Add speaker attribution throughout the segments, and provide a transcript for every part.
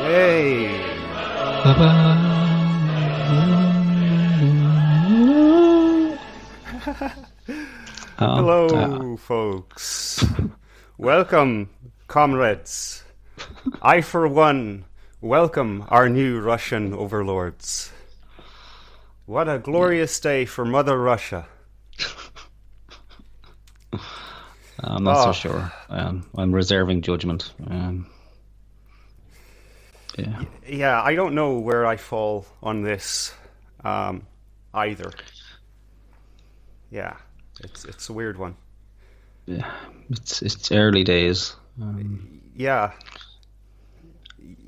Speaker 1: Hey! Hello, folks. Welcome, comrades. I, for one, welcome our new Russian overlords. What a glorious day for Mother Russia.
Speaker 2: I'm not so sure. I'm reserving judgment.
Speaker 1: Yeah, I don't know where I fall on this either. Yeah, it's a weird one.
Speaker 2: Yeah, it's early days.
Speaker 1: Yeah,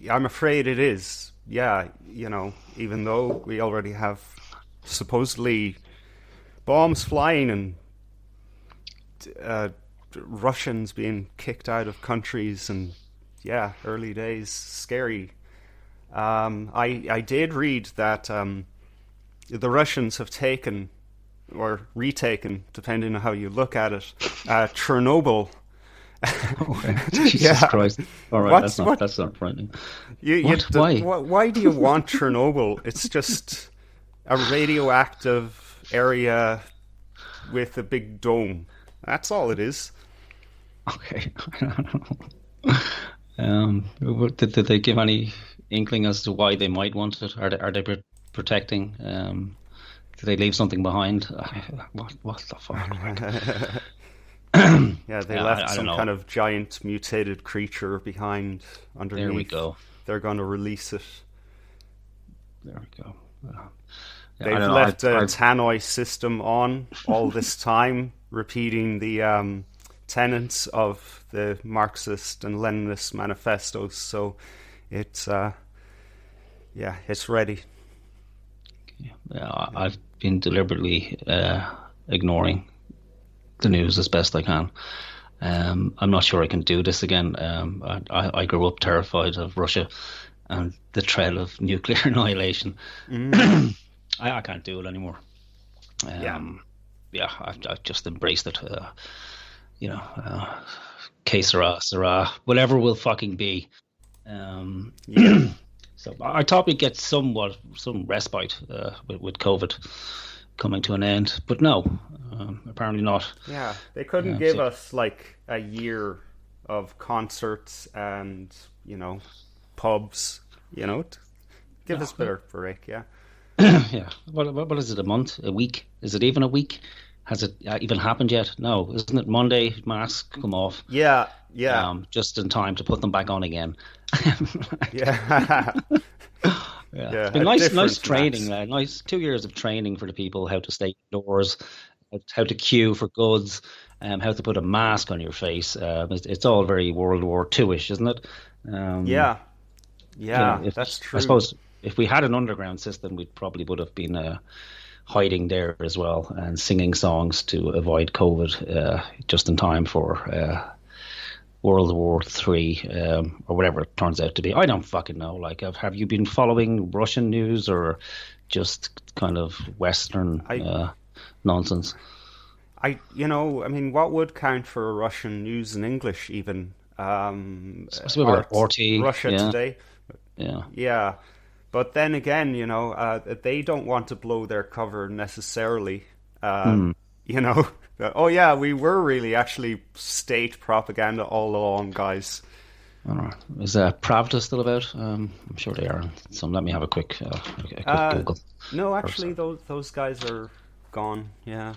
Speaker 1: I'm afraid it is. Yeah, even though we already have supposedly bombs flying and Russians being kicked out of countries, and yeah, early days, scary. I did read that the Russians have taken or retaken, depending on how you look at it, Chernobyl.
Speaker 2: Okay. Jesus Christ! All right, that's not frightening.
Speaker 1: Why? Why do you want Chernobyl? It's just a radioactive area with a big dome. That's all it is.
Speaker 2: Okay. Did they give any inkling as to why they might want it? Are they protecting? Did they leave something behind? What the fuck?
Speaker 1: Yeah, they left some kind of giant mutated creature behind underneath.
Speaker 2: There we go.
Speaker 1: They're going to release it.
Speaker 2: There we go.
Speaker 1: They've left a Tannoy system on all this time, repeating the tenets of the Marxist and Leninist manifestos. So it's ready.
Speaker 2: Yeah, I've been deliberately ignoring the news as best I can. I'm not sure I can do this again. I grew up terrified of Russia and the threat of nuclear annihilation. I can't do it anymore. I've just embraced it. Que sera, whatever will fucking be. So I thought we'd get some respite with COVID coming to an end, but no, apparently not.
Speaker 1: Yeah, they couldn't give us like a year of concerts and pubs. Give us a better break. Yeah.
Speaker 2: Yeah. What is it? A month? A week? Is it even a week? Has it even happened yet? No, isn't it Monday? Masks come off.
Speaker 1: Yeah.
Speaker 2: Just in time to put them back on again.
Speaker 1: Yeah.
Speaker 2: It's been nice training. Nice 2 years of training for the people, how to stay indoors, how to queue for goods, how to put a mask on your face. It's all very World War II-ish, isn't it?
Speaker 1: Yeah, that's true.
Speaker 2: I suppose if we had an underground system, we probably would have been hiding there as well and singing songs to avoid COVID just in time for World War III or whatever it turns out to be. I don't fucking know. Like, have you been following Russian news or just kind of Western nonsense?
Speaker 1: What would count for Russian news in English even?
Speaker 2: RT,
Speaker 1: Russia Today.
Speaker 2: Yeah.
Speaker 1: But then again, they don't want to blow their cover necessarily. Oh yeah, we were really actually state propaganda all along, guys.
Speaker 2: I don't know. Is Pravda still about? I'm sure they are. So let me have a quick Google.
Speaker 1: No, actually, those guys are gone. Yeah.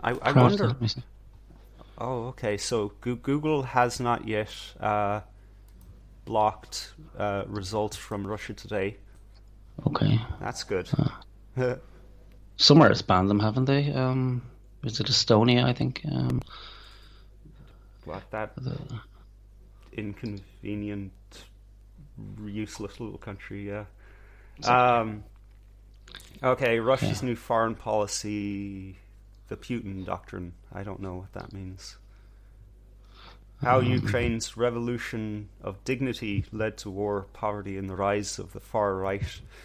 Speaker 1: I wonder. Oh, okay. So Google has not yet blocked results from Russia Today.
Speaker 2: Okay.
Speaker 1: That's good.
Speaker 2: Somewhere has banned them, haven't they? Is it Estonia, I think?
Speaker 1: That inconvenient, useless little country, yeah. Okay, Russia's new foreign policy, the Putin doctrine. I don't know what that means. How Ukraine's revolution of dignity led to war, poverty, and the rise of the far right.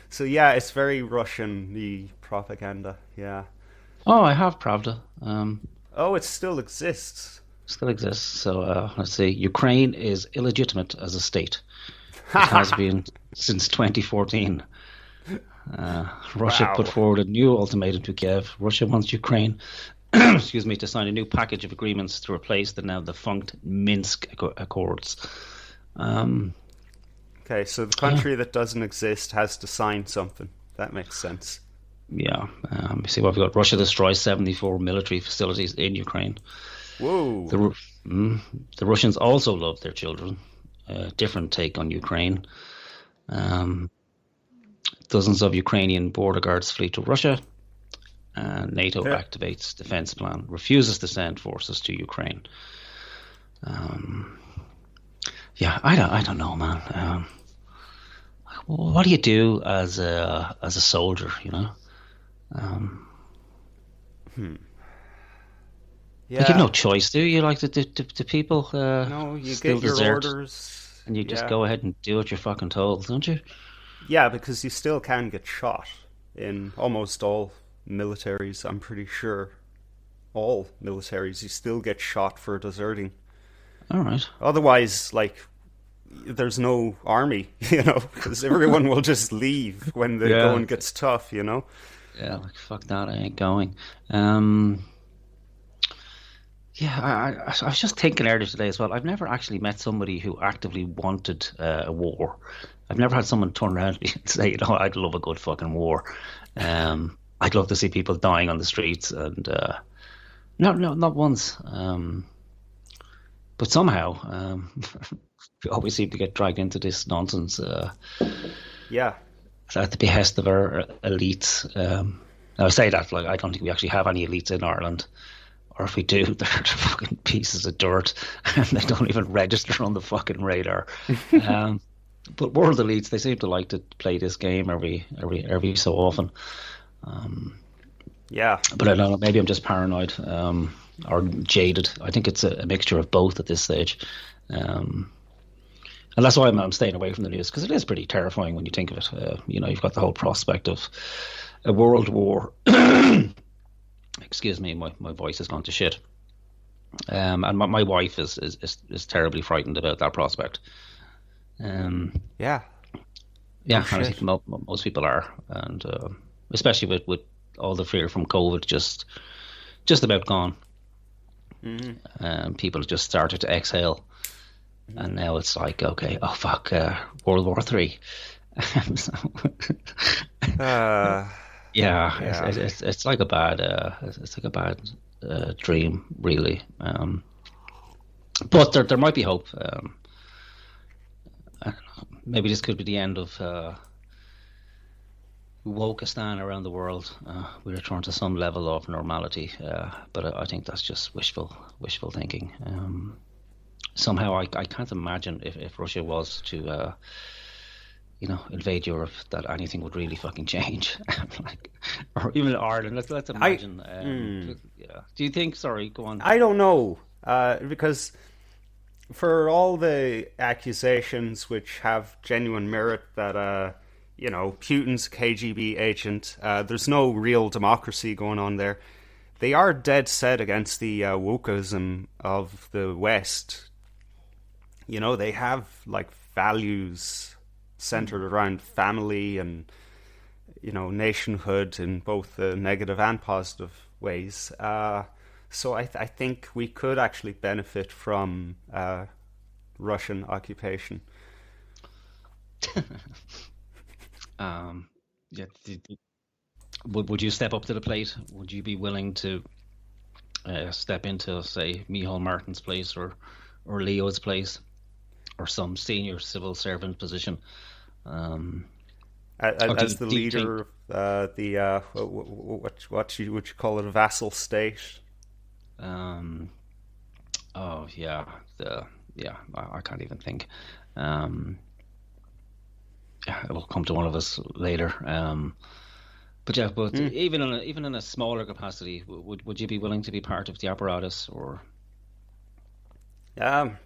Speaker 1: So yeah, it's very Russian, the propaganda. Yeah.
Speaker 2: Oh, I have Pravda.
Speaker 1: Oh, it still exists.
Speaker 2: Still exists. So let's see. Ukraine is illegitimate as a state. It has been since 2014. Russia put
Speaker 1: Wow.
Speaker 2: forward a new ultimatum to Kiev. Russia wants Ukraine, excuse me, to sign a new package of agreements to replace the now defunct Minsk Accords.
Speaker 1: Okay, so the
Speaker 2: Yeah,
Speaker 1: country that doesn't exist has to sign something. That makes sense.
Speaker 2: yeah. You see what we've got. Russia destroys 74 military facilities in Ukraine.
Speaker 1: Whoa.
Speaker 2: The mm, the Russians also love their children. Different take on Ukraine. Um, Dozens of Ukrainian border guards flee to Russia. NATO
Speaker 1: Yeah.
Speaker 2: activates defense plan, refuses to send forces to Ukraine. Um, yeah, I don't know, man. What do you do as a soldier? You know, um, like you've
Speaker 1: Yeah.
Speaker 2: no choice, do you? Like the people
Speaker 1: No, you
Speaker 2: still
Speaker 1: get your
Speaker 2: desert,
Speaker 1: orders.
Speaker 2: and you just
Speaker 1: Yeah.
Speaker 2: go ahead and do what you're fucking told, don't you?
Speaker 1: Yeah, because you still can get shot in almost all militaries, I'm pretty sure. All militaries, you still get shot for deserting.
Speaker 2: All right.
Speaker 1: Otherwise, like, there's no army, you know, because everyone will just leave when the
Speaker 2: Yeah.
Speaker 1: going gets tough, you know?
Speaker 2: Yeah, like fuck that, I ain't going. Um, Yeah, I was just thinking earlier today as well. I've never actually met somebody who actively wanted a war. I've never had someone turn around to me and say, you know, I'd love a good fucking war. I'd love to see people dying on the streets, and no, no, not once. But somehow, we always seem to get dragged into this nonsense
Speaker 1: Yeah.
Speaker 2: at the behest of our elites. I say that like I don't think we actually have any elites in Ireland. Or if we do, they're fucking pieces of dirt and they don't even register on the fucking radar. Um, but world elites, they seem to like to play this game every so often.
Speaker 1: Yeah.
Speaker 2: But I don't know, maybe I'm just paranoid or jaded. I think it's a mixture of both at this stage. Um, and that's why I'm staying away from the news because it is pretty terrifying when you think of it. You know, you've got the whole prospect of a world war. Excuse me, my voice has gone to shit. And my wife is terribly frightened about that prospect. Um,
Speaker 1: Yeah.
Speaker 2: yeah,
Speaker 1: No
Speaker 2: and I
Speaker 1: shit.
Speaker 2: think most people are, and especially with all the fear from COVID just about gone.
Speaker 1: Hmm.
Speaker 2: People have just started to exhale, and now it's like, okay, oh fuck, World War Three. So,
Speaker 1: Uh,
Speaker 2: yeah,
Speaker 1: yeah.
Speaker 2: it's like a bad it's like a bad dream, really. But there might be hope. Maybe this could be the end of Wokistan around the world. We return to some level of normality, but I think that's just wishful thinking. Somehow I can't imagine if Russia was to invade Europe, that anything would really fucking change. Like, or even Ireland. Let's
Speaker 1: I
Speaker 2: imagine.
Speaker 1: hmm,
Speaker 2: Yeah. Do you think? Sorry, go on.
Speaker 1: I don't know. Because for all the accusations which have genuine merit that Putin's a KGB agent, there's no real democracy going on there. They are dead set against the wokeism of the West. You know, they have like values centered around family and nationhood in both the negative and positive ways. So I think we could actually benefit from Russian occupation.
Speaker 2: Um, yeah. Would you step up to the plate? Would you be willing to step into, say, Micheál Martin's place or Leo's place or some senior civil servant position? Um, or
Speaker 1: As the
Speaker 2: do you think?
Speaker 1: leader of the what you would you call it, a vassal state?
Speaker 2: Um, oh yeah, I can't even think. Um, yeah, it will come to one of us later. But yeah, but
Speaker 1: Hmm.
Speaker 2: even in a smaller capacity, would you be willing to be part of the apparatus or?
Speaker 1: Um,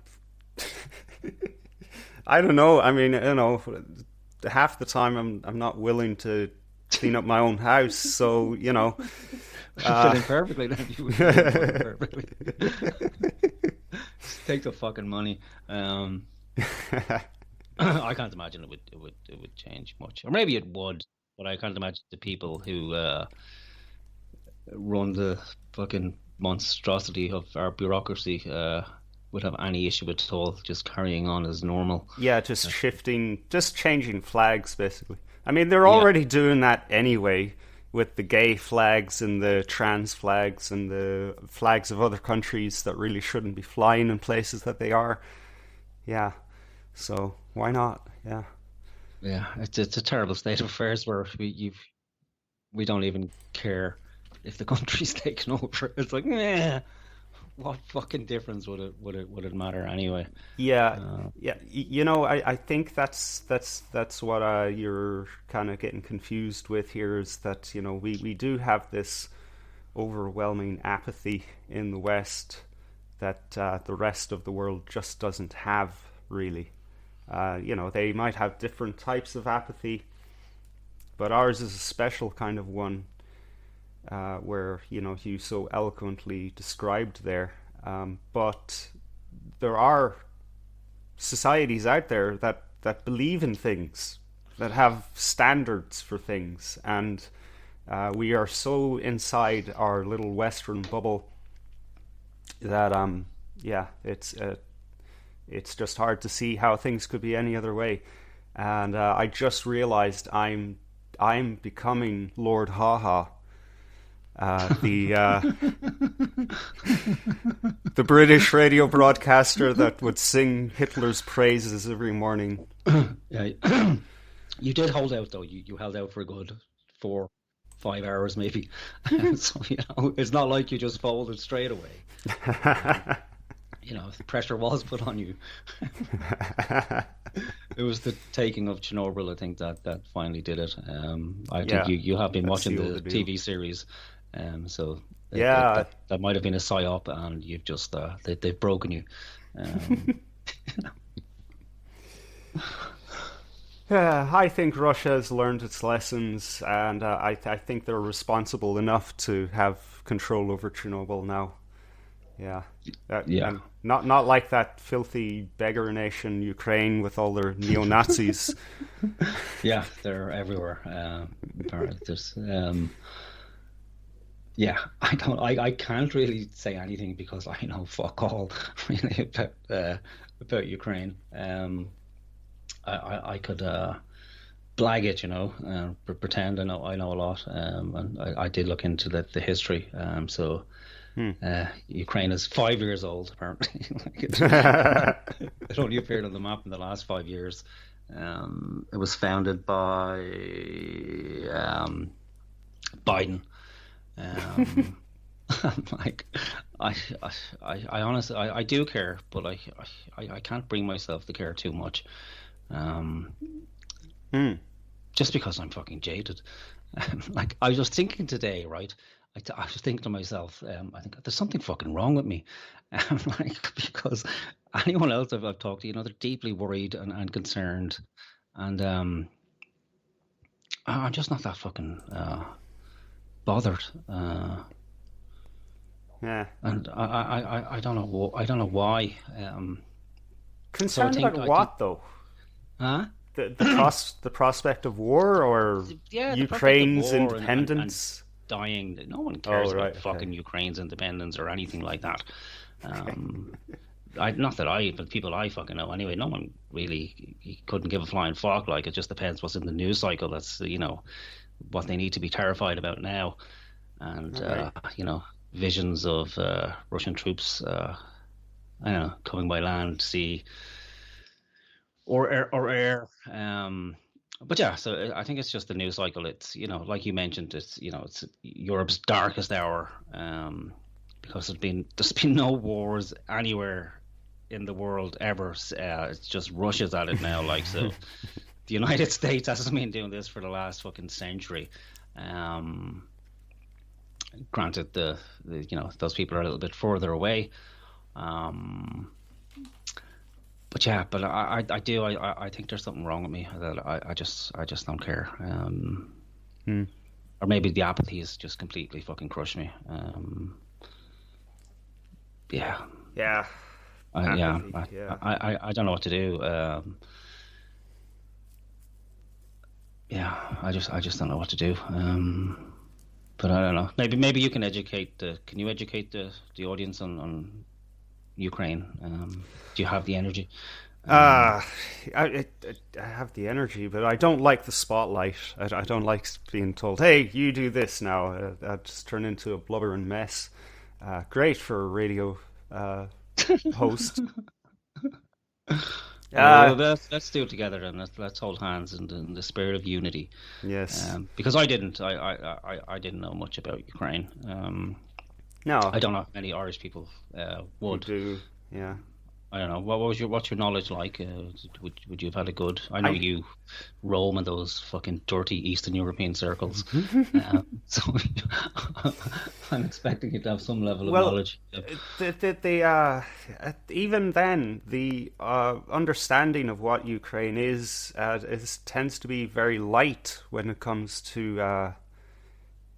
Speaker 1: I don't know. I mean, half the time I'm not willing to clean up my own house, so
Speaker 2: Fit
Speaker 1: uh,
Speaker 2: in perfectly, then you would fit in fucking perfectly. Take the fucking money. I can't imagine it would change much, or maybe it would, but I can't imagine the people who run the fucking monstrosity of our bureaucracy would have any issue at all, just carrying on as normal.
Speaker 1: Yeah, just changing flags, basically. I mean, they're
Speaker 2: Yeah,
Speaker 1: already doing that anyway with the gay flags and the trans flags and the flags of other countries that really shouldn't be flying in places that they are. Yeah, so why not? Yeah.
Speaker 2: yeah, it's a terrible state of affairs where we don't even care if the country's taken over. It's like, yeah, what fucking difference would it matter anyway?
Speaker 1: Yeah,
Speaker 2: Uh,
Speaker 1: yeah. I think that's what you're kind of getting confused with here is that we do have this overwhelming apathy in the West that the rest of the world just doesn't have really. They might have different types of apathy, but ours is a special kind of one where you so eloquently described there. But there are societies out there that believe in things, that have standards for things, and we are so inside our little Western bubble that yeah, it's just hard to see how things could be any other way. And I just realized I'm becoming Lord Haha. The British radio broadcaster that would sing Hitler's praises every morning.
Speaker 2: yeah, you did hold out though. You held out for a good 4-5 hours maybe. So it's not like you just folded straight away. The pressure was put on you. It was the taking of Chernobyl, I think, that finally did it. I think you have been watching the TV series, so
Speaker 1: Yeah,
Speaker 2: that might have been a psyop, and you've just they've broken you. Um,
Speaker 1: yeah. I think Russia has learned its lessons, and I think they're responsible enough to have control over Chernobyl now. Yeah,
Speaker 2: yeah,
Speaker 1: and not like that filthy beggar nation Ukraine with all their neo Nazis.
Speaker 2: yeah, they're everywhere. There's yeah, I can't really say anything because I know fuck all really about Ukraine. I could blag it, pretend I know a lot. And I did look into the history. So Ukraine is 5 years old apparently. It only appeared on the map in the last 5 years. It was founded by Biden. Like I honestly I do care, but I can't bring myself to care too much. Um, just because I'm fucking jaded. Like I was thinking today, right? I was thinking to myself, I think there's something fucking wrong with me, like because anyone else I've talked to, they're deeply worried and concerned, and I'm just not that fucking bothered.
Speaker 1: Yeah.
Speaker 2: And I don't know why. So I
Speaker 1: Concerned
Speaker 2: think
Speaker 1: about what though?
Speaker 2: huh?
Speaker 1: The prospect of war or
Speaker 2: Yeah, the prospect of
Speaker 1: Ukraine's
Speaker 2: war and
Speaker 1: independence?
Speaker 2: dying. No one
Speaker 1: Oh
Speaker 2: cares
Speaker 1: right,
Speaker 2: about
Speaker 1: okay.
Speaker 2: fucking Ukraine's independence or anything like that.
Speaker 1: Okay.
Speaker 2: Um, but people I fucking know anyway. No one really he couldn't give a flying fuck. Like it just depends what's in the news cycle. That's what they need to be terrified about now. And
Speaker 1: All right.
Speaker 2: visions of Russian troops, I don't know, coming by land, sea, or air. But yeah, so I think it's just the news cycle. It's like you mentioned, it's Europe's darkest hour, because there's been no wars anywhere in the world ever. It's just Russia's at it now. Like so, the United States hasn't been doing this for the last fucking century. Granted, those people are a little bit further away. But yeah, but I think there's something wrong with me that I just don't care.
Speaker 1: Hmm.
Speaker 2: Or maybe the apathy has just completely fucking crushed me. Yeah,
Speaker 1: Yeah. apathy. Yeah.
Speaker 2: I don't know what to do. I just don't know what to do. But I don't know. Maybe you can educate can you educate the audience on Ukraine? Do you have the energy?
Speaker 1: I have the energy, but I don't like the spotlight. I don't like being told, "Hey, you do this now." I just turn into a blubbering mess. Great for a radio host.
Speaker 2: Well, let's do it together, and let's hold hands in the spirit of unity.
Speaker 1: Yes.
Speaker 2: Because I didn't didn't know much about Ukraine.
Speaker 1: No.
Speaker 2: I don't know how many Irish people would.
Speaker 1: Do. Yeah.
Speaker 2: I don't know. What's your knowledge like? Would you have had a good? I know you roam in those fucking dirty Eastern European circles, so I'm expecting you to have some level of knowledge.
Speaker 1: Even then, the understanding of what Ukraine is tends to be very light when it comes to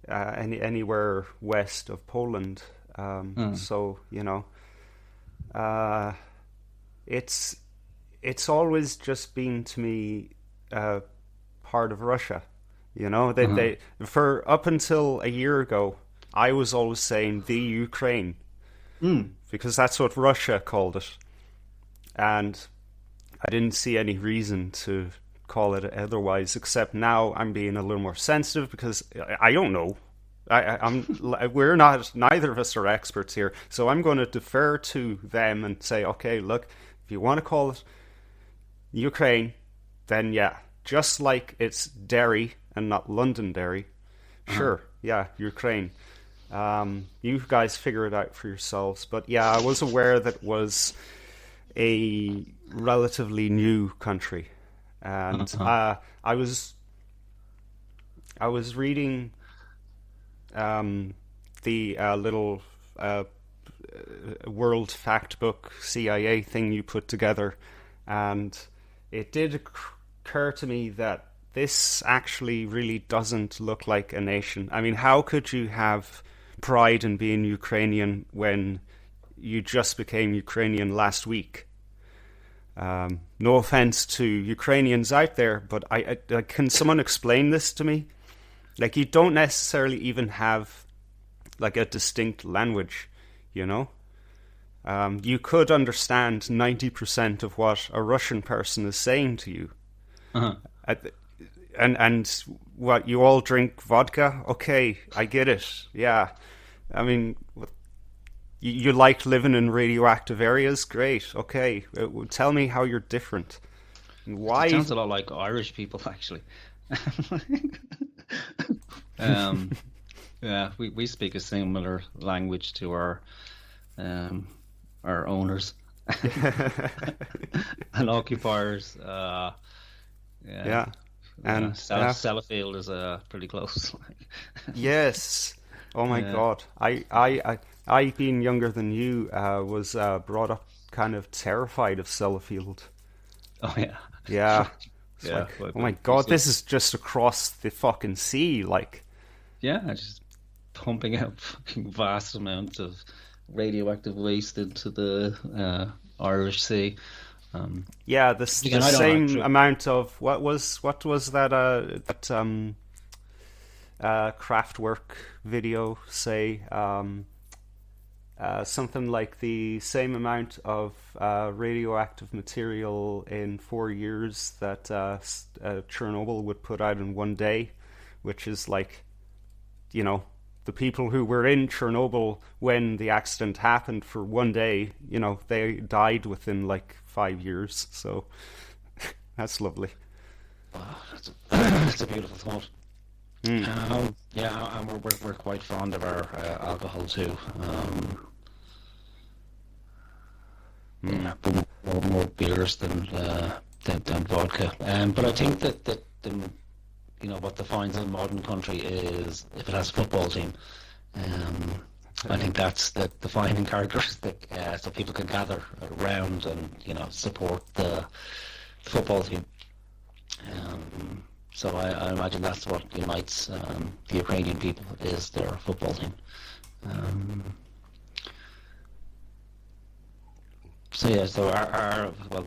Speaker 1: anywhere west of Poland. So it's always just been to me part of Russia. They for up until a year ago, I was always saying the Ukraine because that's what Russia called it, and I didn't see any reason to call it otherwise. Except now I'm being a little more sensitive because I don't know. Neither of us are experts here, so I'm going to defer to them and say, okay, look, if you want to call it Ukraine, then yeah, just like it's Derry and not Londonderry, sure, yeah, Ukraine. You guys figure it out for yourselves. But yeah, I was aware that it was a relatively new country, and I was reading the little World Factbook CIA thing you put together, and it did occur to me that this actually really doesn't look like a nation. I mean, how could you have pride in being Ukrainian when you just became Ukrainian last week? No offense to Ukrainians out there, but I can someone explain this to me? Like, you don't necessarily even have like a distinct language, you could understand 90% of what a Russian person is saying to you. And what, you all drink vodka? Okay, I get it. Yeah. I mean, you like living in radioactive areas? Great. Okay. Tell me how you're different. Why?
Speaker 2: It sounds a lot like Irish people, actually. Yeah, we speak a similar language to our owners and occupiers.
Speaker 1: Yeah. And
Speaker 2: Sellafield is pretty close.
Speaker 1: Yes. Oh my God. I being younger than you, was brought up kind of terrified of Sellafield.
Speaker 2: Oh yeah.
Speaker 1: Yeah. Oh my God, this is just across the fucking sea, like.
Speaker 2: Yeah, just pumping out fucking vast amounts of radioactive waste into the Irish Sea.
Speaker 1: Yeah, the same amount of what was that Kraftwerk video say, something like the same amount of radioactive material in 4 years that Chernobyl would put out in one day, which is like, the people who were in Chernobyl when the accident happened for one day, they died within like 5 years. So that's lovely.
Speaker 2: That's a beautiful thought. Yeah, and we're quite fond of our alcohol too. More beers than vodka. But I think that the what defines a modern country is if it has a football team. I think that's the defining characteristic, so people can gather around and support the football team. So I imagine that's what unites the Ukrainian people is their football team. So yeah, so well,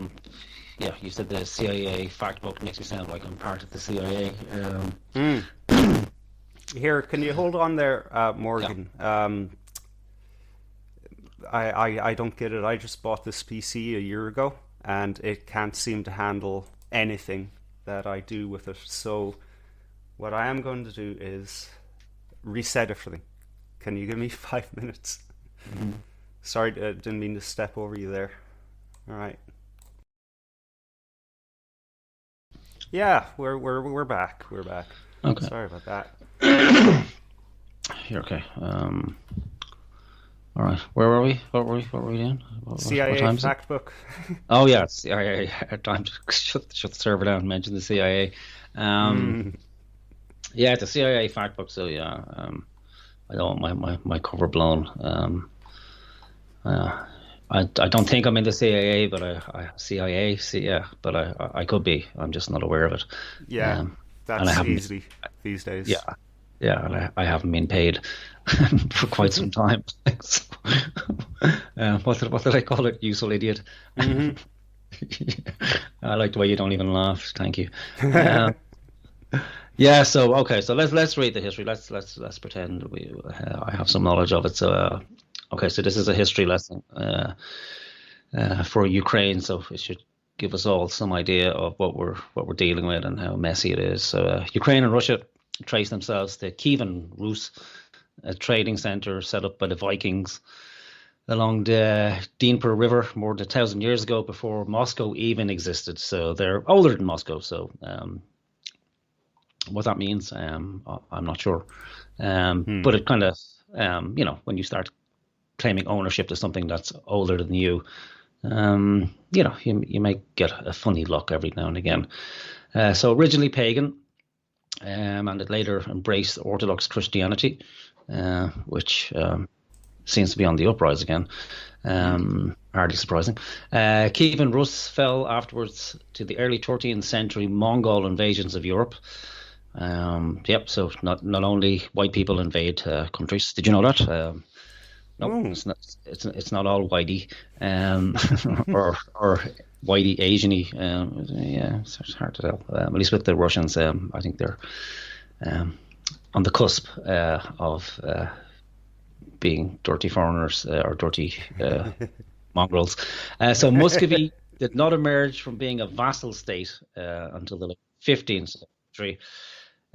Speaker 2: yeah, you said the CIA fact book makes me sound like I'm part of the CIA.
Speaker 1: Here, can you hold on there,
Speaker 2: Yeah.
Speaker 1: Morgan? I don't get it. I just bought this PC a year ago, and it can't seem to handle anything that I do with it. So what I am going to do is reset everything. Can you give me 5 minutes? Sorry, didn't mean to step over you there. All right. Yeah, we're back. We're back.
Speaker 2: Okay.
Speaker 1: Sorry about that.
Speaker 2: You're okay. All right. Where were we? What were we doing? What
Speaker 1: CIA
Speaker 2: time is it?
Speaker 1: fact book.
Speaker 2: Oh yeah, it's CIA. Time to shut the server down and mention the CIA. Um, yeah, it's a CIA fact book. So yeah, I don't want my cover blown. I don't think I'm in the CIA, but yeah, but I could be. I'm just not aware of it.
Speaker 1: Yeah,
Speaker 2: And I
Speaker 1: that's
Speaker 2: haven't.
Speaker 1: easy these days.
Speaker 2: Yeah, yeah, and I haven't been paid for quite some time. So, what did I call it? Useful idiot. I like the way you don't even laugh. Thank you. Yeah. So okay. So let's read the history. Let's pretend I have some knowledge of it. So okay. So this is a history lesson for Ukraine. So it should give us all some idea of what we're dealing with and how messy it is. So Ukraine and Russia trace themselves to Kievan Rus, a trading center set up by the Vikings along the Dnieper River more than 1,000 years ago, before Moscow even existed. So they're older than Moscow. So what that means, I'm not sure. But it kind of, when you start claiming ownership to something that's older than you, you may get a funny look every now and again. So originally pagan, and it later embraced Orthodox Christianity, which seems to be on the uprise again. Hardly surprising. Kievan Rus fell afterwards to the early 13th century Mongol invasions of Europe. So not only white people invade countries. Did you know that? No, it's not. It's not all whitey, or whitey Asiany. Yeah, it's hard to tell. At least with the Russians, I think they're on the cusp of being dirty foreigners or dirty mongrels. So Muscovy did not emerge from being a vassal state until the 15th century.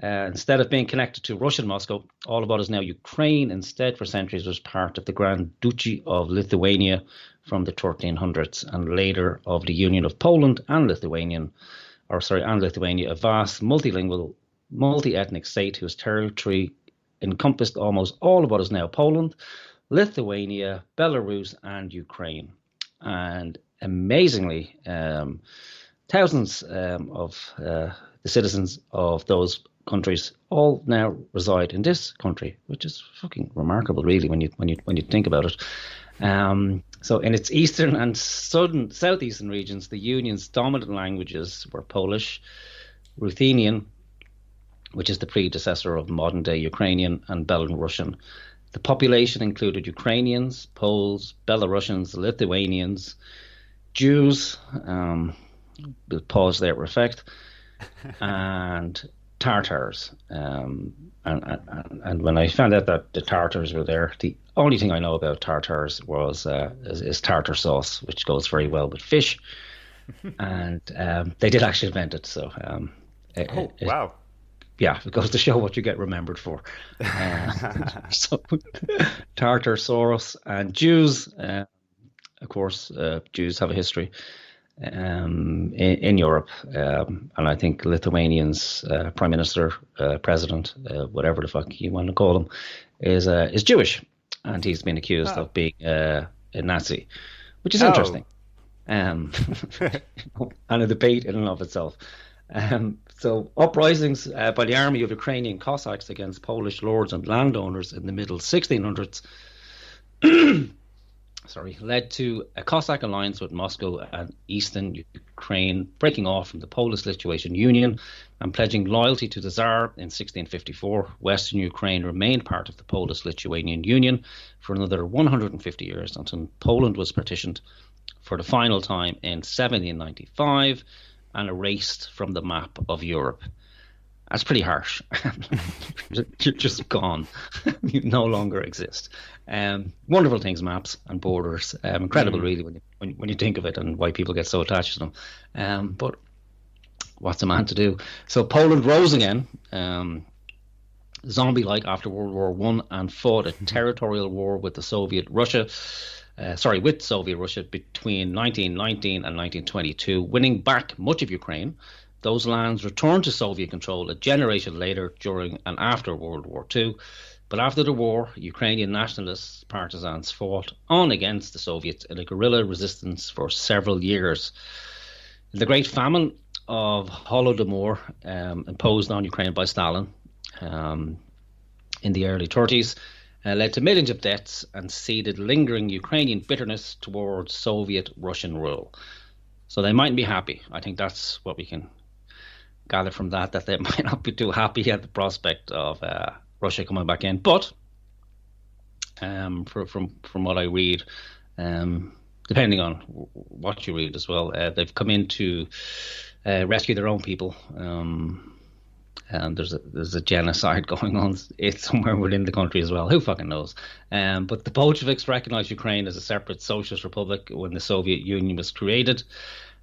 Speaker 2: Instead of being connected to Russian Moscow, all of what is now Ukraine instead for centuries was part of the Grand Duchy of Lithuania from the 1300s, and later of the Union of Poland and Lithuania, a vast multilingual, multi-ethnic state whose territory encompassed almost all of what is now Poland, Lithuania, Belarus, and Ukraine. And amazingly, thousands of the citizens of those countries all now reside in this country, which is fucking remarkable, really, when you think about it. So in its eastern and southeastern regions, the Union's dominant languages were Polish, Ruthenian, which is the predecessor of modern-day Ukrainian, and Belarusian. The population included Ukrainians, Poles, Belarusians, Lithuanians, Jews, we'll pause there for effect, and Tartars. And when I found out that the Tartars were there, the only thing I know about Tartars is tartar sauce, which goes very well with fish. And they did actually invent it. So
Speaker 1: Wow.
Speaker 2: yeah, it goes to show what you get remembered for. So Tartar Soros and Jews, of course, Jews have a history in Europe, and I think Lithuanian's prime minister, president, whatever the fuck you want to call him, is Jewish, and he's been accused of being a Nazi, which is interesting, and a debate in and of itself. So uprisings by the army of Ukrainian Cossacks against Polish lords and landowners in the middle 1600s led to a Cossack alliance with Moscow and eastern Ukraine breaking off from the Polish-Lithuanian Union and pledging loyalty to the Tsar in 1654. Western Ukraine remained part of the Polish-Lithuanian Union for another 150 years until Poland was partitioned for the final time in 1795 and erased from the map of Europe. That's pretty harsh. You're just gone. You no longer exist. Wonderful things, maps and borders. Incredible, really, when you think of it and why people get so attached to them. But what's a man to do? So Poland rose again, zombie-like after World War One, and fought a territorial war with Soviet Russia between 1919 and 1922, winning back much of Ukraine. Those lands returned to Soviet control a generation later during and after World War II. But after the war, Ukrainian nationalist partisans fought on against the Soviets in a guerrilla resistance for several years. The Great Famine of Holodomor, imposed on Ukraine by Stalin in the early 30s, led to millions of deaths and seeded lingering Ukrainian bitterness towards Soviet-Russian rule. So they mightn't be happy. I think that's what we can gather from that they might not be too happy at the prospect of Russia coming back in. But from what I read, depending on what you read as well, they've come in to rescue their own people. And there's a genocide going on. It's somewhere within the country as well. Who fucking knows? But the Bolsheviks recognized Ukraine as a separate socialist republic when the Soviet Union was created.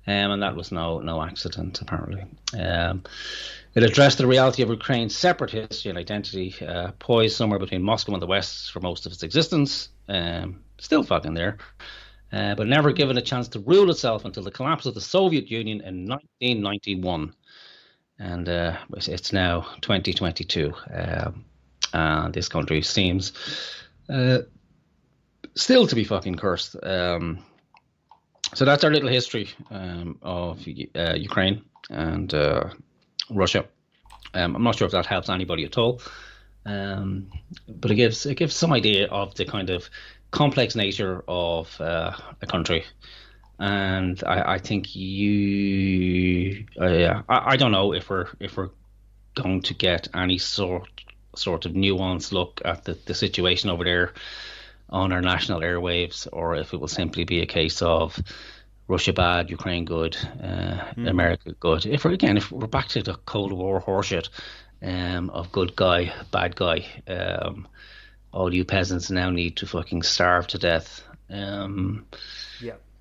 Speaker 2: And that was no accident, apparently. It addressed the reality of Ukraine's separate history and identity, poised somewhere between Moscow and the West for most of its existence. Still fucking there. But never given a chance to rule itself until the collapse of the Soviet Union in 1991. And it's now 2022. And this country seems still to be fucking cursed. So that's our little history of Ukraine and Russia. I'm not sure if that helps anybody at all, but it gives some idea of the kind of complex nature of a country. And I think I don't know if we're going to get any sort of nuanced look at the situation over there on our national airwaves, or if it will simply be a case of Russia bad, Ukraine good, America good. If we're back to the Cold War horseshit of good guy, bad guy, all you peasants now need to fucking starve to death.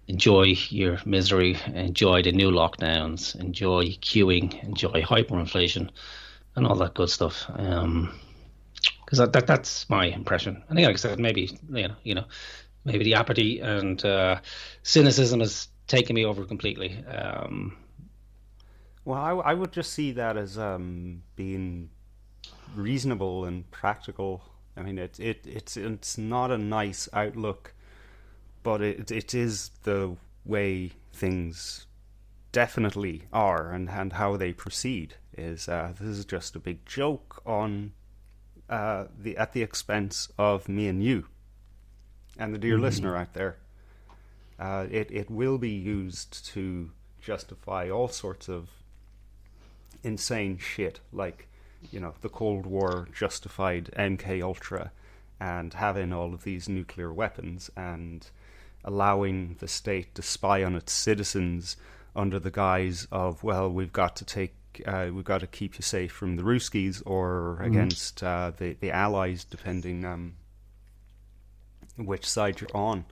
Speaker 2: Enjoy your misery, enjoy the new lockdowns, enjoy queuing, enjoy hyperinflation, and all that good stuff. Because that's my impression. I think, like I said, maybe maybe the apathy and cynicism has taken me over completely.
Speaker 1: Well, I would just see that as being reasonable and practical. I mean, it's not a nice outlook, but it is the way things definitely are, and how they proceed is this is just a big joke on at the expense of me and you and the dear listener out there. It will be used to justify all sorts of insane shit, like, the Cold War justified MK Ultra and having all of these nuclear weapons and allowing the state to spy on its citizens under the guise of, well, we've got to keep you safe from the Ruskies or against the Allies, depending which side you're on.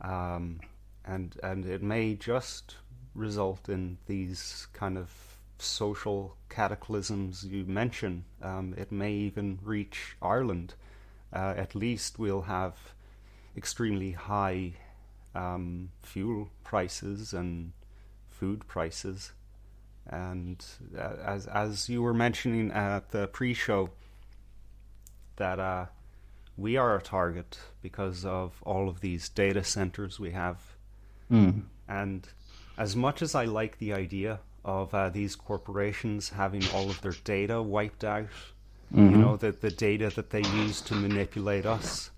Speaker 1: And it may just result in these kind of social cataclysms you mention. It may even reach Ireland. At least we'll have extremely high fuel prices and food prices. And as you were mentioning at the pre-show, that we are a target because of all of these data centers we have. And as much as I like the idea of these corporations having all of their data wiped out, the data that they use to manipulate us,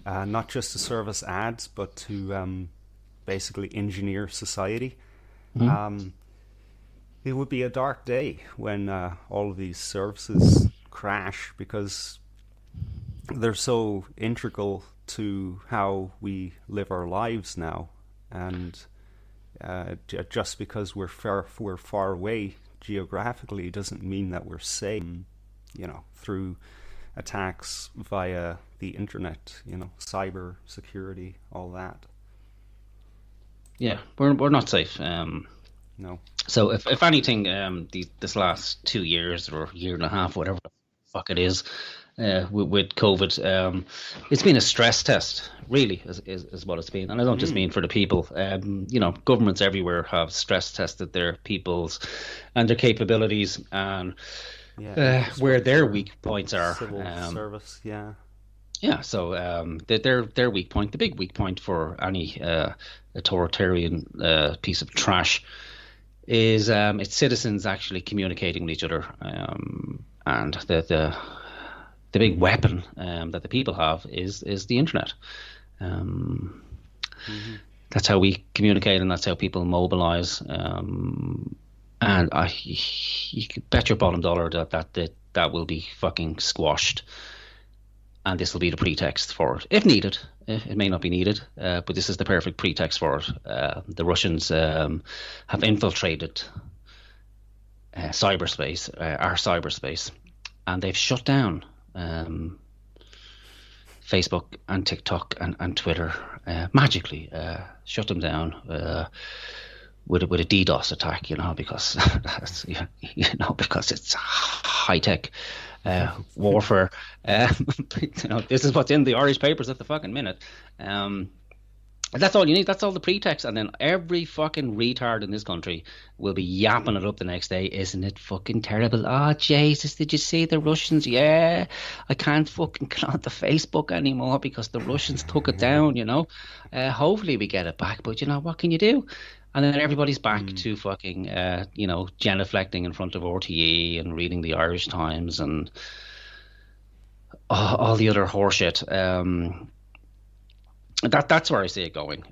Speaker 1: not just to serve us ads, but to basically engineer society, it would be a dark day when all of these services crash, because they're so integral to how we live our lives now. and just because we're far away geographically doesn't mean that we're safe, through attacks via the internet, cyber security, all that.
Speaker 2: Yeah, we're not safe.
Speaker 1: No.
Speaker 2: So if anything, this last 2 years or year and a half, whatever the fuck it is, with COVID, it's been a stress test, really, is what it's been. And I don't just mean for the people. Governments everywhere have stress tested their peoples and their capabilities and where their weak points are.
Speaker 1: Civil service, yeah.
Speaker 2: Yeah, so their weak point, the big weak point for any authoritarian piece of trash, is its citizens actually communicating with each other, and the big weapon that the people have is the internet. That's how we communicate, and that's how people mobilize. And you could bet your bottom dollar that will be fucking squashed. And this will be the pretext for it, if needed. It may not be needed, but this is the perfect pretext for it. The Russians have infiltrated cyberspace, our cyberspace, and they've shut down Facebook and TikTok and Twitter magically. Shut them down with a DDoS attack, because because it's high tech. Warfare. This is what's in the Irish papers at the fucking minute. That's all you need. That's all the pretext. And then every fucking retard in this country will be yapping it up the next day. Isn't it fucking terrible? Oh, Jesus, did you see the Russians? Yeah, I can't fucking get on the Facebook anymore because the Russians took it down, Hopefully we get it back. But, what can you do? And then everybody's back to fucking, genuflecting in front of RTE and reading the Irish Times and all the other horseshit. That's where I see it going.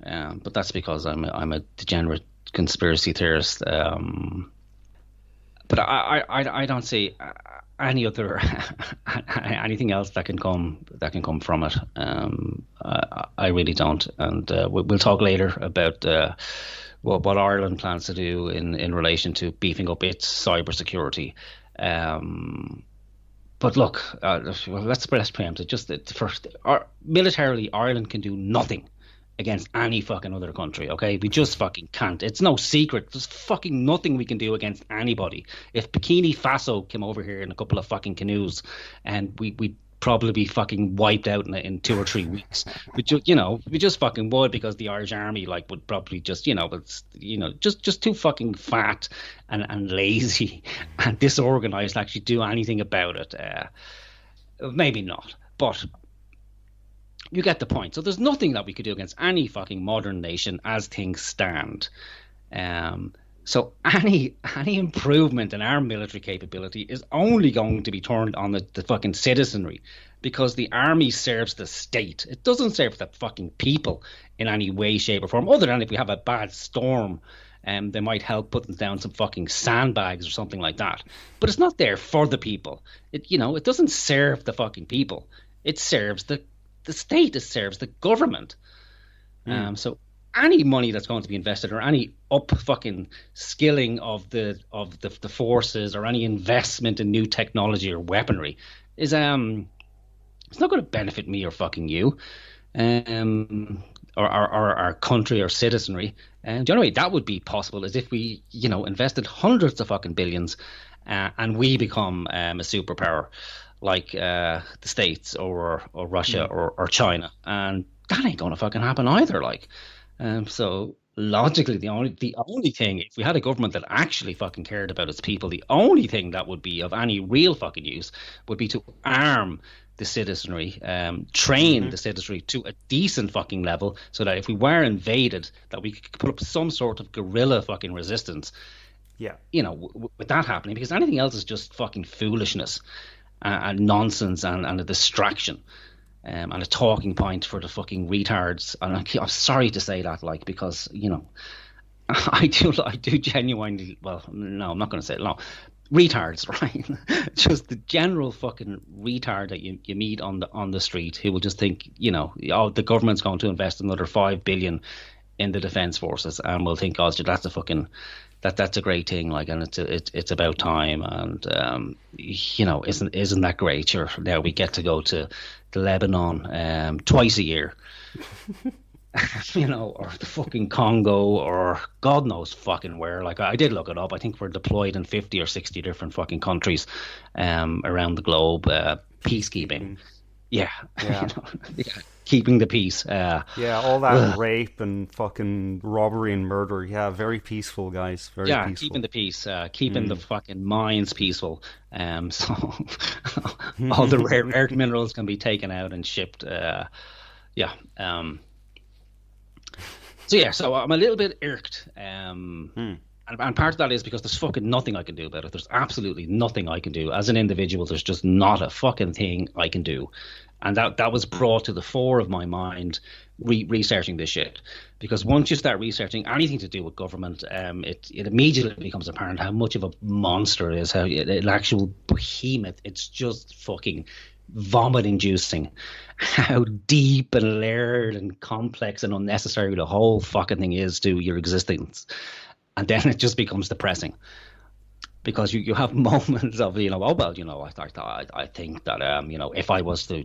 Speaker 2: But that's because I'm a degenerate conspiracy theorist. But I don't see any other anything else that can come from it. I really don't. And we'll talk later about what Ireland plans to do in relation to beefing up its cybersecurity. But look, let's preempt it. Just first, militarily, Ireland can do nothing against any fucking other country, okay? We just fucking can't. It's no secret. There's fucking nothing we can do against anybody. If Bikini Faso came over here in a couple of fucking canoes, and we'd probably be fucking wiped out in 2 or 3 weeks. We just fucking would, because the Irish Army would probably just just too fucking fat and lazy and disorganized to actually do anything about it. Maybe not, but you get the point. So there's nothing that we could do against any fucking modern nation as things stand. So any improvement in our military capability is only going to be turned on the fucking citizenry, because the army serves the state. It doesn't serve the fucking people in any way, shape or form, other than if we have a bad storm, they might help putting down some fucking sandbags or something like that. But it's not there for the people. It doesn't serve the fucking people. It serves the state. It serves the government. So any money that's going to be invested, or any fucking skilling of the forces, or any investment in new technology or weaponry is it's not going to benefit me or fucking you, or our country or citizenry. And the only way that would be possible is if we invested hundreds of fucking billions, and we become a superpower like the States or Russia or China, and that ain't going to fucking happen either. So logically, the only thing, if we had a government that actually fucking cared about its people, the only thing that would be of any real fucking use would be to arm the citizenry, train the citizenry to a decent fucking level, so that if we were invaded, that we could put up some sort of guerrilla fucking resistance.
Speaker 1: Yeah.
Speaker 2: With that happening, because anything else is just fucking foolishness and nonsense and a distraction. And a talking point for the fucking retards. And I'm sorry to say that, because I do genuinely. Well, no, I'm not going to say it. No, retards, right? Just the general fucking retard that you meet on the street, who will just think, the government's going to invest another $5 billion in the defense forces, and we'll think, oh, that's a fucking that's a great thing, like, and it's about time, and isn't that great? Sure, now we get to go to Lebanon twice a year. Or the fucking Congo, or God knows fucking where. Like, I did look it up. I think we're deployed in 50 or 60 different fucking countries around the globe, peacekeeping. Yeah. Keeping the peace.
Speaker 1: All that rape and fucking robbery and murder. Yeah, very peaceful, guys. Very peaceful.
Speaker 2: Keeping the peace. Keeping the fucking minds peaceful. So all the rare earth minerals can be taken out and shipped. So I'm a little bit irked. And part of that is because there's fucking nothing I can do about it. There's absolutely nothing I can do. As an individual, there's just not a fucking thing I can do. And that was brought to the fore of my mind researching this shit. Because once you start researching anything to do with government, it immediately becomes apparent how much of a monster it is, how an actual behemoth. It's just fucking vomit-inducing how deep and layered and complex and unnecessary the whole fucking thing is to your existence. And then it just becomes depressing. Because you have moments of, I think that, if I was to,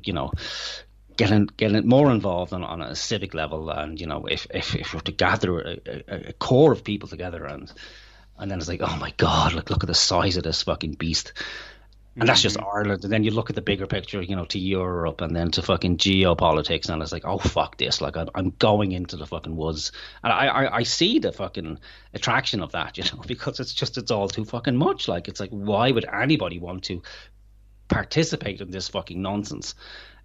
Speaker 2: getting more involved on a civic level, and, if we were to gather a core of people together, and then it's like, oh my God, look at the size of this fucking beast. And that's just Ireland. And then you look at the bigger picture, to Europe, and then to fucking geopolitics. And it's like, oh, fuck this. Like, I'm going into the fucking woods. And I see the fucking attraction of that, because it's all too fucking much. Like, it's like, why would anybody want to participate in this fucking nonsense?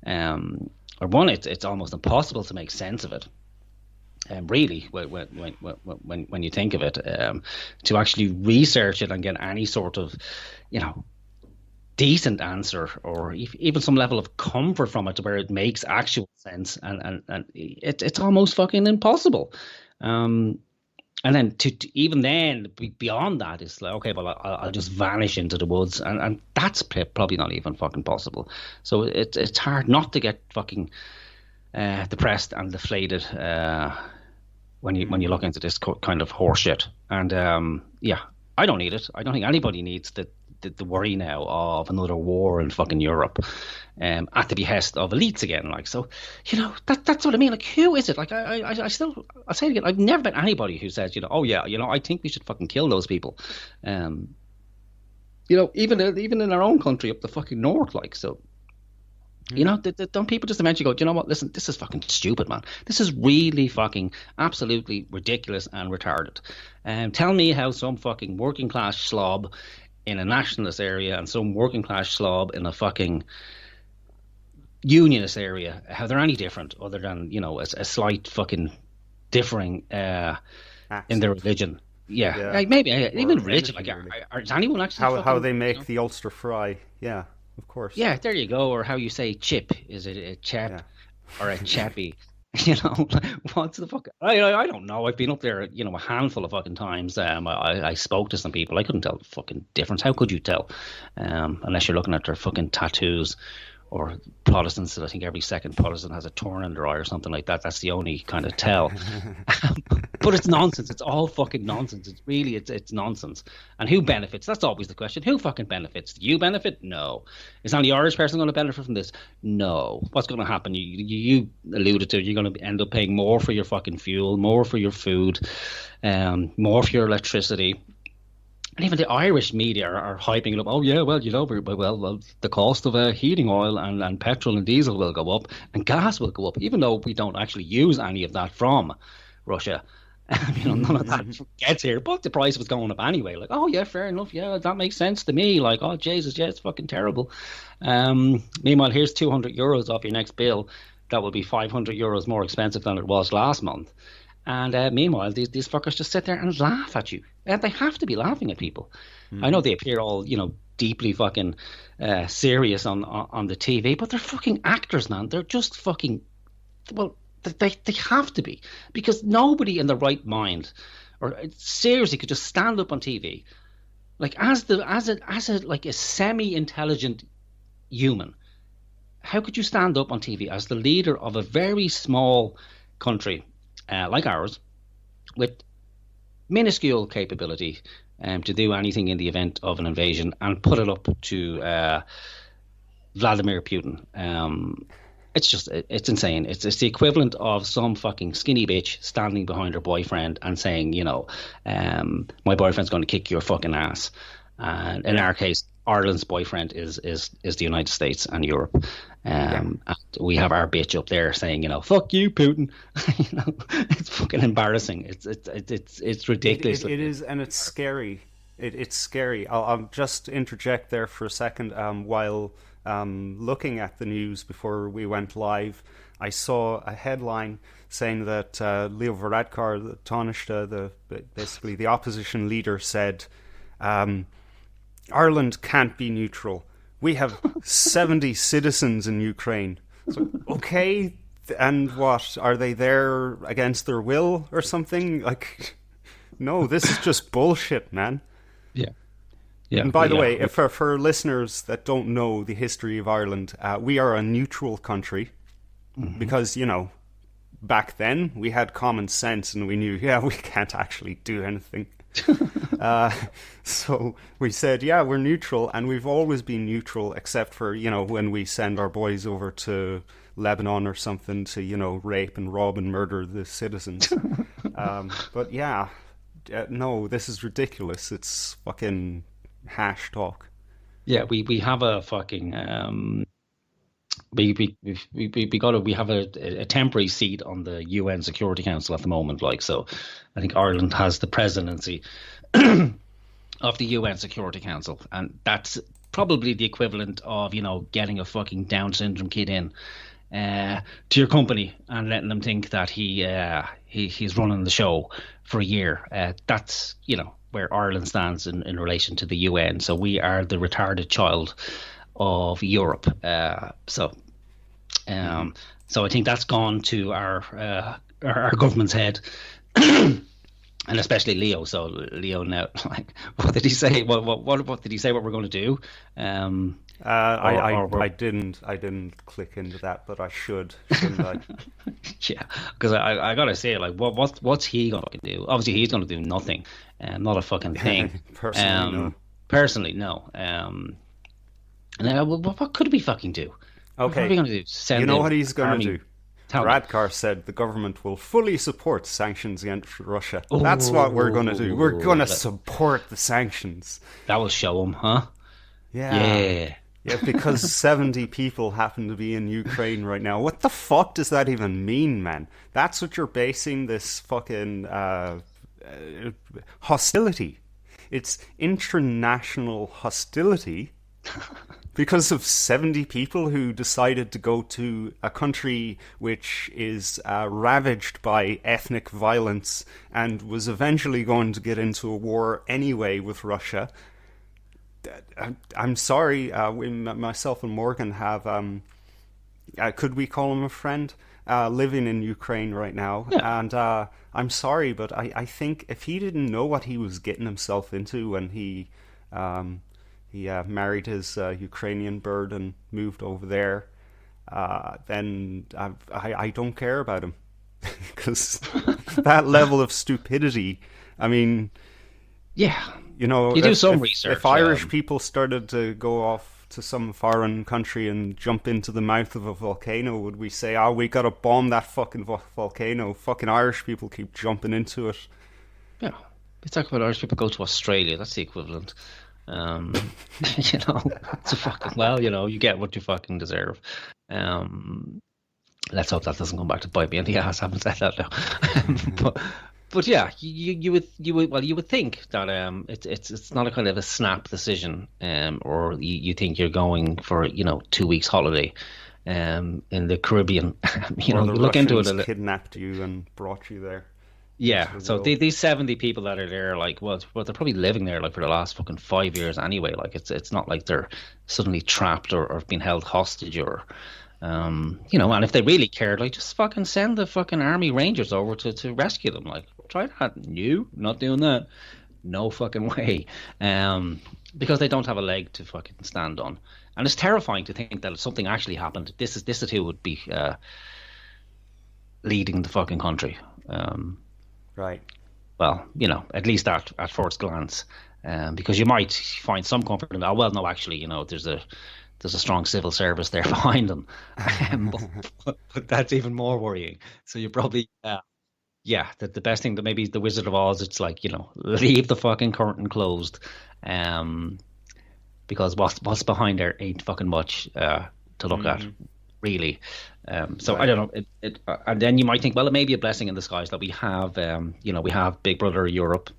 Speaker 2: It's almost impossible to make sense of it. Really, when you think of it, to actually research it and get any sort of, decent answer, or even some level of comfort from it, to where it makes actual sense, and it's almost fucking impossible. And then to even then beyond that, it's like, okay, well, I'll just vanish into the woods, and that's probably not even fucking possible. So it's hard not to get fucking depressed and deflated when you look into this kind of horseshit. And I don't need it. I don't think anybody needs the worry now of another war in fucking Europe, at the behest of elites again. Like, so, that's what I mean. Like, who is it? Like, I'll say it again. I've never met anybody who says, I think we should fucking kill those people. Even in our own country up the fucking north, like, so. Don't people just eventually go, you know what, listen, this is fucking stupid, man. This is really fucking absolutely ridiculous and retarded. Tell me how some fucking working class slob in a nationalist area and some working class slob in a fucking unionist area, how they're any different, other than, a slight fucking differing in their religion. Yeah. Like, maybe even religion. Like, is anyone actually
Speaker 1: how they make the Ulster fry? Yeah, of course.
Speaker 2: Yeah, there you go. Or how you say chip? Is it a chap or a chappy? What's the fuck? I don't know. I've been up there, a handful of fucking times. I spoke to some people. I couldn't tell the fucking difference. How could you tell? Unless you're looking at their fucking tattoos, or Protestants that I think every second Protestant has a thorn in their eye or something like that. That's the only kind of tell. But it's nonsense. It's all fucking nonsense. It's nonsense. And who benefits? That's always the question. Who fucking benefits? Do you benefit? No. Is any Irish person going to benefit from this? No. What's going to happen? You alluded to, you're going to end up paying more for your fucking fuel, more for your food, more for your electricity. And even the Irish media are hyping it up. Oh, yeah, well, well, the cost of heating oil and petrol and diesel will go up, and gas will go up, even though we don't actually use any of that from Russia. None of that gets here, but the price was going up anyway. Like, oh, yeah, fair enough. Yeah, that makes sense to me. Like, oh, Jesus, yeah, it's fucking terrible. Meanwhile, here's €200 off your next bill. That will be €500 more expensive than it was last month. And meanwhile, these fuckers just sit there and laugh at you. And they have to be laughing at people. I know they appear all, deeply fucking serious on the TV, but they're fucking actors, man. They're just fucking, well, they have to be. Because nobody in their right mind, or seriously, could just stand up on TV, like as a semi-intelligent human. How could you stand up on TV as the leader of a very small country like ours, with minuscule capability to do anything in the event of an invasion and put it up to Vladimir Putin. It's insane. It's the equivalent of some fucking skinny bitch standing behind her boyfriend and saying, my boyfriend's going to kick your fucking ass. And in our case, Ireland's boyfriend is the United States and Europe. And we have our bitch up there saying, fuck you, Putin. It's fucking embarrassing. It's ridiculous.
Speaker 1: It is, and it's scary. It's scary. I'll just interject there for a second. While looking at the news before we went live, I saw a headline saying that Leo Varadkar, the Taoiseach, basically the opposition leader, said, Ireland can't be neutral. We have 70 citizens in Ukraine. So, okay, and what? Are they there against their will or something? Like, no, this is just bullshit, man.
Speaker 2: Yeah. Yeah.
Speaker 1: And by the way, if for listeners that don't know the history of Ireland, we are a neutral country because, back then we had common sense and we knew, we can't actually do anything. So we said, we're neutral, and we've always been neutral except for, when we send our boys over to Lebanon or something to, rape and rob and murder the citizens. But no, this is ridiculous. It's fucking hash talk.
Speaker 2: Yeah, we have a fucking we have a temporary seat on the UN Security Council at the moment. So I think Ireland has the presidency of the UN Security Council, and that's probably the equivalent of getting a fucking Down syndrome kid in to your company and letting them think that he's running the show for a year. That's where Ireland stands in relation to the UN. So we are the retarded child of Europe. So I think that's gone to our government's head, and especially Leo. So Leo now, what did he say? What did he say? What we're going to do?
Speaker 1: I didn't click into that, but I should, shouldn't I?
Speaker 2: Yeah, because I gotta say, what's he going to do? Obviously, he's going to do nothing, not a fucking thing. Personally, no. What could we fucking do?
Speaker 1: Okay,
Speaker 2: what are we going to do?
Speaker 1: What he's going to do? Varadkar said the government will fully support sanctions against Russia. That's what we're going to do. We're going to support the sanctions.
Speaker 2: That will show him, huh?
Speaker 1: Yeah. Yeah, because 70 people happen to be in Ukraine right now. What the fuck does that even mean, man? That's what you're basing this fucking hostility. It's international hostility because of 70 people who decided to go to a country which is ravaged by ethnic violence and was eventually going to get into a war anyway with Russia. I'm sorry, myself and Morgan have, could we call him a friend, living in Ukraine right now. Yeah. And I'm sorry, but I think if he didn't know what he was getting himself into when he married his Ukrainian bird and moved over there, then I don't care about him. Because that level of stupidity, I mean...
Speaker 2: Yeah.
Speaker 1: You
Speaker 2: do some research.
Speaker 1: If Irish people started to go off to some foreign country and jump into the mouth of a volcano, would we say, we got to bomb that fucking volcano? Fucking Irish people keep jumping into it.
Speaker 2: Yeah. We talk about Irish people go to Australia. That's the equivalent. It's a fucking, you get what you fucking deserve. Let's hope that doesn't come back to bite me in the ass. I haven't said that now. But yeah, you would think that it's not a kind of a snap decision, or you think you're going for 2 weeks holiday, in the Caribbean. You look into it a little.
Speaker 1: Kidnapped you and brought you there.
Speaker 2: Yeah, so these 70 people that are there, they're probably living there for the last fucking 5 years anyway. It's not like they're suddenly trapped or being held hostage or. And if they really cared, just fucking send the fucking army rangers over to rescue them. Try that. You not doing that? No fucking way. Because they don't have a leg to fucking stand on, and it's terrifying to think that if something actually happened, this is who would be leading the fucking country.
Speaker 1: Right.
Speaker 2: well, at least at first glance, because you might find some comfort in that. Oh, well, no, actually, there's a strong civil service there behind them, but that's even more worrying. So you probably, yeah, that the best thing that maybe the Wizard of Oz, it's like, leave the fucking curtain closed, um, because what's behind there ain't fucking much to look at,
Speaker 1: Hmm.
Speaker 2: really. So I
Speaker 1: Right.
Speaker 2: don't know. And then you might think, well, it may be a blessing in disguise that we have Big Brother Europe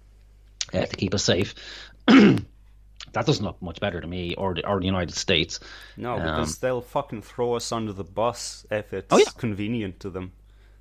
Speaker 2: to keep us safe. That doesn't look much better to me, or the United States.
Speaker 1: No,
Speaker 2: Um,
Speaker 1: because they'll fucking throw us under the bus if
Speaker 2: oh
Speaker 1: it's
Speaker 2: yeah,
Speaker 1: convenient to them.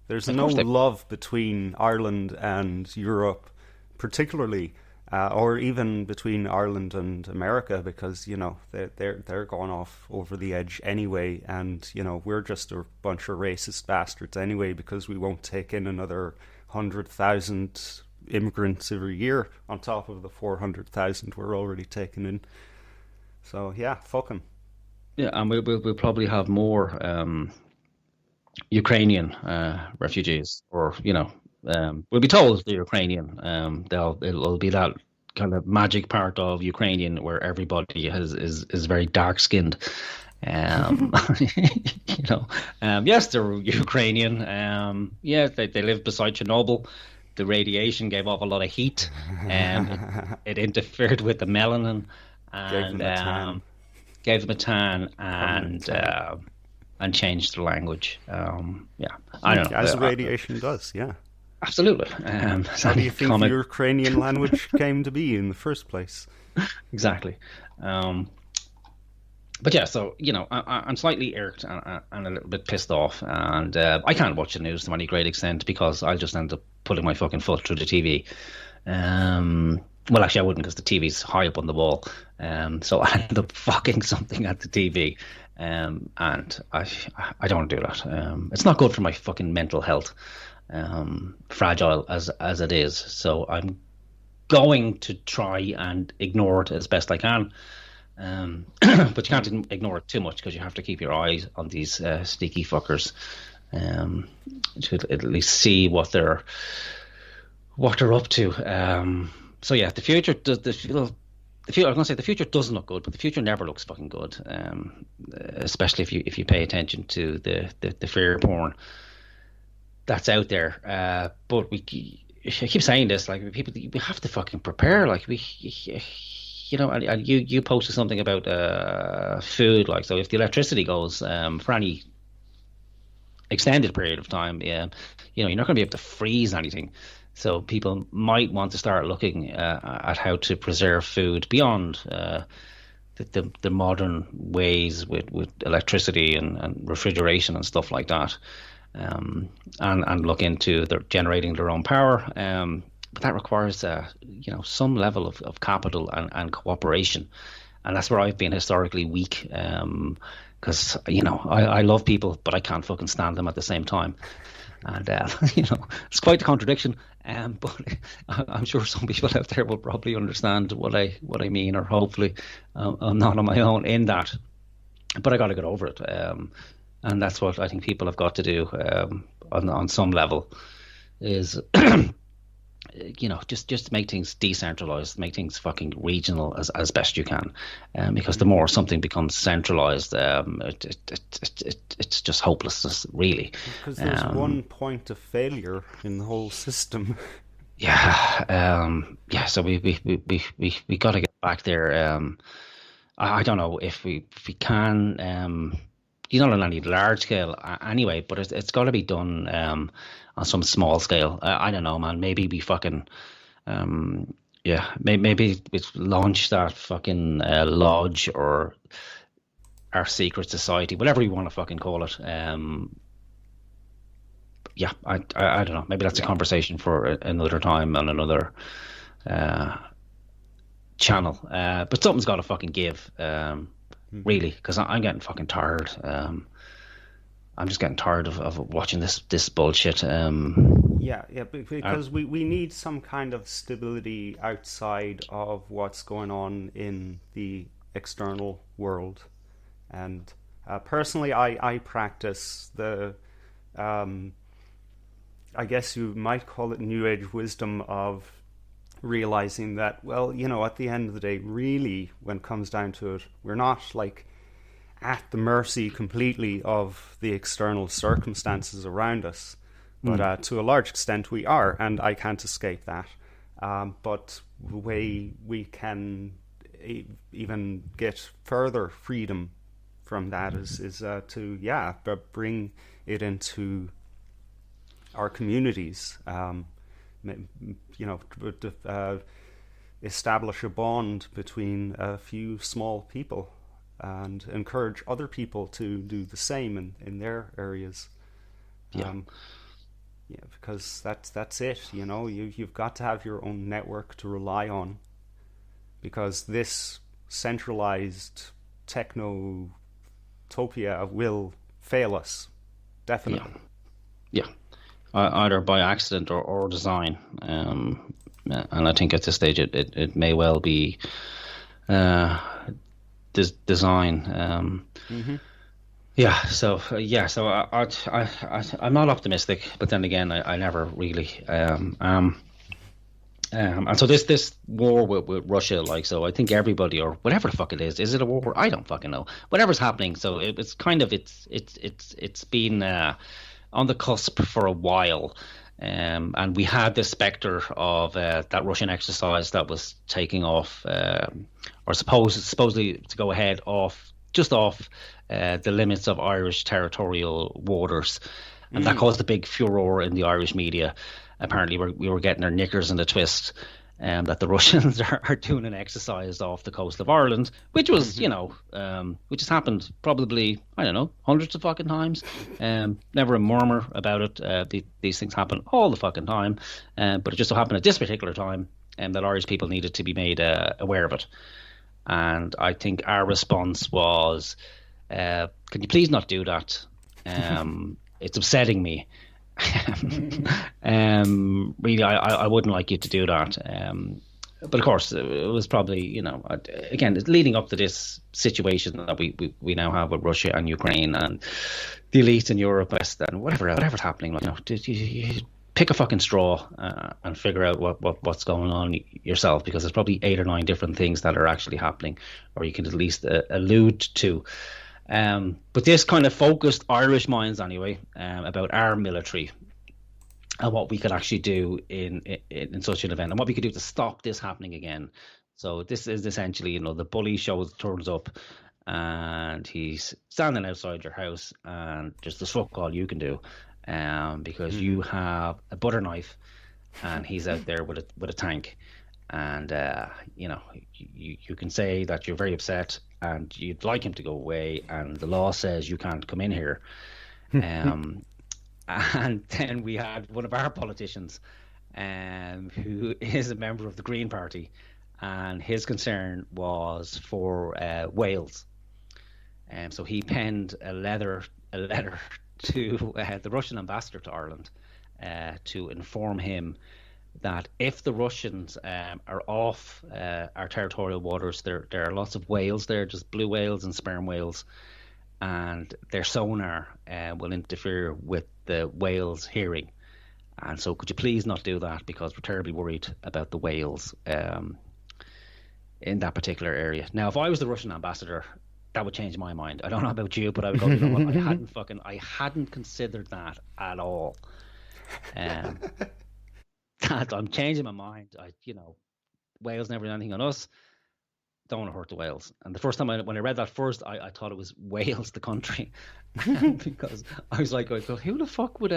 Speaker 1: There's
Speaker 2: of
Speaker 1: no
Speaker 2: course they.
Speaker 1: love between Ireland and Europe, particularly, or even between Ireland and America, because they're gone off over the edge anyway, and we're just a bunch of racist bastards anyway because we won't take in another 100,000 immigrants every year on top of the 400,000 we're already taking in. So yeah, fuck 'em.
Speaker 2: Yeah, and we'll probably have more Ukrainian refugees, or we'll be told they're Ukrainian. It'll be that kind of magic part of Ukrainian where everybody is very dark skinned. Um, you know, yes, they're Ukrainian. Yeah, they live beside Chernobyl. The radiation gave off a lot of heat, and it interfered with the melanin,
Speaker 1: Gave
Speaker 2: and
Speaker 1: them a tan,
Speaker 2: gave them a tan,
Speaker 1: permanent tan.
Speaker 2: and changed the language. Yeah, I don't know.
Speaker 1: As radiation does, yeah.
Speaker 2: Absolutely.
Speaker 1: How do you think the
Speaker 2: Comic,
Speaker 1: Ukrainian language came to be in the first place?
Speaker 2: exactly. Um, but yeah, so I'm slightly irked and a little bit pissed off, and I can't watch the news to any great extent because I'll just end up putting my fucking foot through the TV. Well, actually, I wouldn't because the TV's high up on the wall. So I end up fucking something at the TV, and I don't do that. It's not good for my fucking mental health, fragile as it is. So I'm going to try and ignore it as best I can. But you can't ignore it too much because you have to keep your eyes on these sneaky fuckers, um, to at least see what they're up to. So yeah, the future does the future. I was gonna say the future doesn't look good, but the future never looks fucking good. Especially if you pay attention to the fear porn that's out there. But I keep saying this, like people, we have to fucking prepare. Like and you posted something about food, like so if the electricity goes for any extended period of time, yeah, you're not going to be able to freeze anything. So people might want to start looking at how to preserve food beyond the modern ways with electricity and refrigeration and stuff like that, and look into generating their own power. But that requires some level of capital and cooperation, and that's where I've been historically weak. Because I love people, but I can't fucking stand them at the same time, and it's quite a contradiction. But I'm sure some people out there will probably understand what I mean, or hopefully I'm not on my own in that. But I got to get over it, and that's what I think people have got to do on some level is just make things decentralized, make things fucking regional as best you can, because the more something becomes centralized, it's just hopelessness, really.
Speaker 1: Because there's one point of failure in the whole system.
Speaker 2: Yeah, yeah. So we got to get back there. I don't know if we can. You don't need large scale anyway, but it's got to be done on some small scale. I don't know, man. Maybe we fucking yeah. Maybe we launch that fucking lodge or our secret society, whatever you want to fucking call it. Yeah, I don't know. Maybe that's a
Speaker 1: Yeah.
Speaker 2: conversation for another time on another uh, channel. But something's got to fucking give.
Speaker 1: Hmm.
Speaker 2: Really, because I'm getting fucking tired. I'm just getting tired of watching this bullshit.
Speaker 1: Yeah, because we need some kind of stability outside of what's going on in the external world. And personally, I practice the um, I guess you might call it New Age wisdom of realizing that, well, at the end of the day, really, when it comes down to it, we're not like at the mercy completely of the external circumstances around us. But to a large extent we are, and I can't escape that. But the way we can even get further freedom from that is to bring it into our communities. Establish a bond between a few small people and encourage other people to do the same in their areas. Because that's it. You've got to have your own network to rely on, because this centralized technotopia will fail us, definitely.
Speaker 2: Yeah. Either by accident or design. And I think at this stage it may well be design. So I'm not optimistic, but then again, I never really am. And so this war with Russia, so I think everybody, or whatever the fuck it is it a war? I don't fucking know. Whatever's happening, so it's kind of it's been on the cusp for a while. And we had this specter of that Russian exercise that was taking off, or supposedly to go ahead off the limits of Irish territorial waters, and that caused a big furore in the Irish media. Apparently, we were getting our knickers in a twist, that the Russians are doing an exercise off the coast of Ireland, which was, which has happened probably, I don't know, hundreds of fucking times. Never a murmur about it. These things happen all the fucking time, but it just so happened at this particular time, that Irish people needed to be made aware of it. And I think our response was, can you please not do that? It's upsetting me. Really, I wouldn't like you to do that. But of course, it was probably, again, leading up to this situation that we now have with Russia and Ukraine and the elites in Europe, West, and whatever's happening. You pick a fucking straw and figure out what's going on yourself, because there's probably 8 or 9 different things that are actually happening, or you can at least allude to. But this kind of focused Irish minds anyway, about our military and what we could actually do in such an event, and what we could do to stop this happening again. So this is essentially, the bully turns up, and he's standing outside your house, and just there's fuck all you can do, because you have a butter knife, and he's out there with a tank. And you can say that you're very upset and you'd like him to go away, and the law says you can't come in here. And then we had one of our politicians, who is a member of the Green Party, and his concern was for Wales. So he penned a letter to the Russian ambassador to Ireland, to inform him that if the Russians are off our territorial waters, there are lots of whales there, just blue whales and sperm whales, and their sonar will interfere with the whales' hearing. And so could you please not do that, because we're terribly worried about the whales in that particular area. Now, if I was the Russian ambassador, that would change my mind. I don't know about you, but I would go, what? I hadn't considered that at all. That I'm changing my mind. Wales never did anything on us. Don't want to hurt the whales. And the first time when I read that first, I thought it was Wales, the country, because I was like, who the fuck would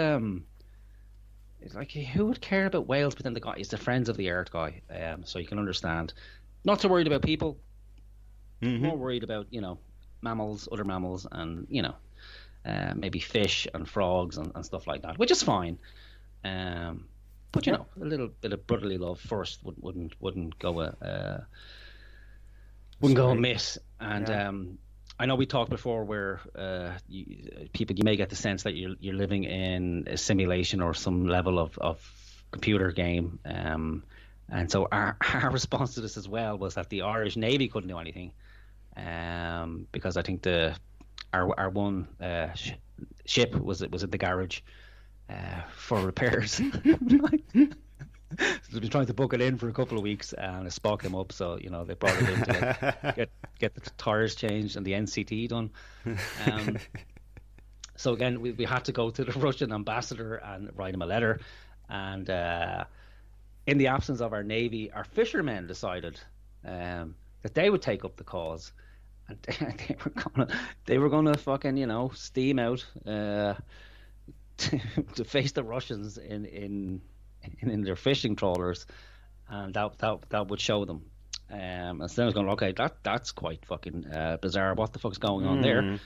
Speaker 2: it's like, who would care about Wales? But then the guy is the Friends of the Earth guy, so you can understand. Not so worried about people. More worried about mammals, other mammals, and maybe fish and frogs and stuff like that, which is fine. But a little bit of brotherly love first wouldn't go amiss. And I know we talked before where you may get the sense that you're living in a simulation or some level of computer game. And so our response to this as well was that the Irish Navy couldn't do anything, because I think our one ship was in the garage. for repairs. They've been trying to book it in for a couple of weeks, and it sparked them up. So they brought it in to get the tires changed and the NCT done. So again, we had to go to the Russian ambassador and write him a letter. And in the absence of our navy, our fishermen decided that they would take up the cause, and they were gonna fucking steam out to face the Russians in their fishing trawlers, and that would show them. And so I was going, okay, that's quite fucking bizarre. What the fuck's going on there?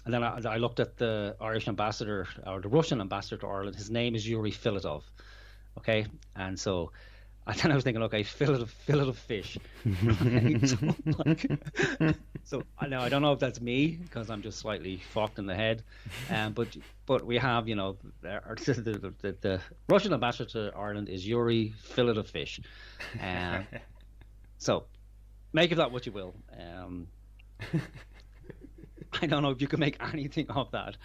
Speaker 2: And then I looked at the Irish ambassador, or the Russian ambassador to Ireland. His name is Yuri Filatov. Okay, and so then I was thinking, okay, fillet of fish. Right? So now I don't know if that's me because I'm just slightly fucked in the head, but we have the Russian ambassador to Ireland is Yuri Fillet of Fish. So make of that what you will. I don't know if you can make anything of that.